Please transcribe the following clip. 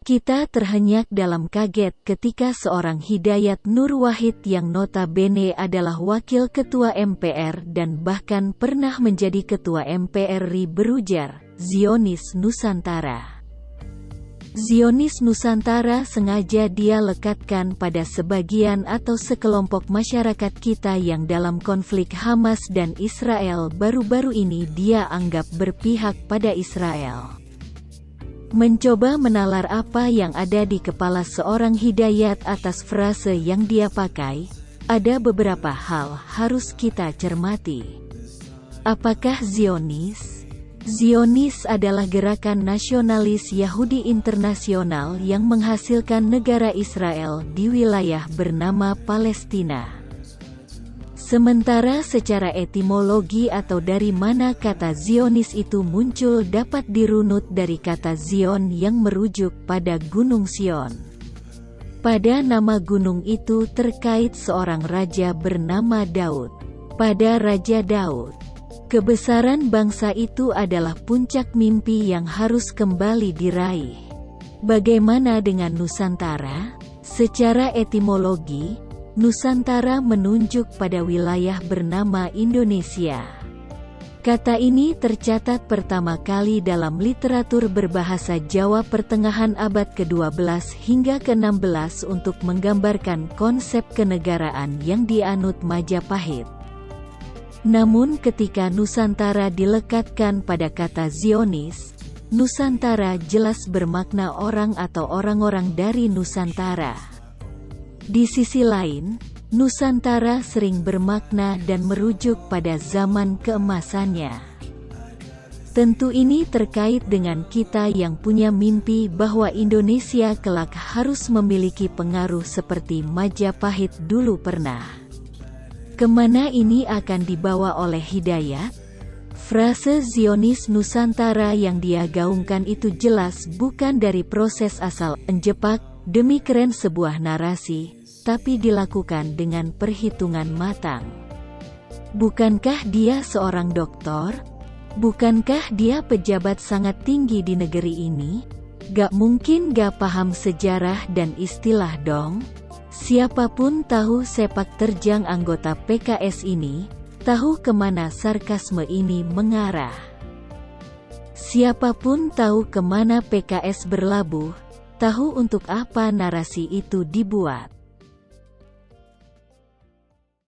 Kita terhenyak dalam kaget ketika seorang Hidayat Nur Wahid yang notabene adalah Wakil Ketua MPR dan bahkan pernah menjadi Ketua MPR RI berujar, Zionis Nusantara. Zionis Nusantara sengaja dia lekatkan pada sebagian atau sekelompok masyarakat kita yang dalam konflik Hamas dan Israel baru-baru ini dia anggap berpihak pada Israel. Mencoba menalar apa yang ada di kepala seorang Hidayat atas frase yang dia pakai, ada beberapa hal harus kita cermati. Apakah Zionis? Zionis adalah gerakan nasionalis Yahudi internasional yang menghasilkan negara Israel di wilayah bernama Palestina. Sementara secara etimologi atau dari mana kata Zionis itu muncul dapat dirunut dari kata Zion yang merujuk pada Gunung Sion. Pada nama gunung itu terkait seorang raja bernama Daud. Pada Raja Daud, kebesaran bangsa itu adalah puncak mimpi yang harus kembali diraih. Bagaimana dengan Nusantara? Secara etimologi, Nusantara menunjuk pada wilayah bernama Indonesia. Kata ini tercatat pertama kali dalam literatur berbahasa Jawa pertengahan abad ke-12 hingga ke-16 untuk menggambarkan konsep kenegaraan yang dianut Majapahit. Namun ketika Nusantara dilekatkan pada kata Zionis, Nusantara jelas bermakna orang atau orang-orang dari Nusantara. Di sisi lain, Nusantara sering bermakna dan merujuk pada zaman keemasannya. Tentu ini terkait dengan kita yang punya mimpi bahwa Indonesia kelak harus memiliki pengaruh seperti Majapahit dulu pernah. Kemana ini akan dibawa oleh Hidayat? Frase Zionis Nusantara yang dia gaungkan itu jelas bukan dari proses asal menjepak demi keren sebuah narasi, tapi dilakukan dengan perhitungan matang. Bukankah dia seorang doktor? Bukankah dia pejabat sangat tinggi di negeri ini? Gak mungkin gak paham sejarah dan istilah dong? Siapapun tahu sepak terjang anggota PKS ini, tahu kemana sarkasme ini mengarah. Siapapun tahu kemana PKS berlabuh, tahu untuk apa narasi itu dibuat.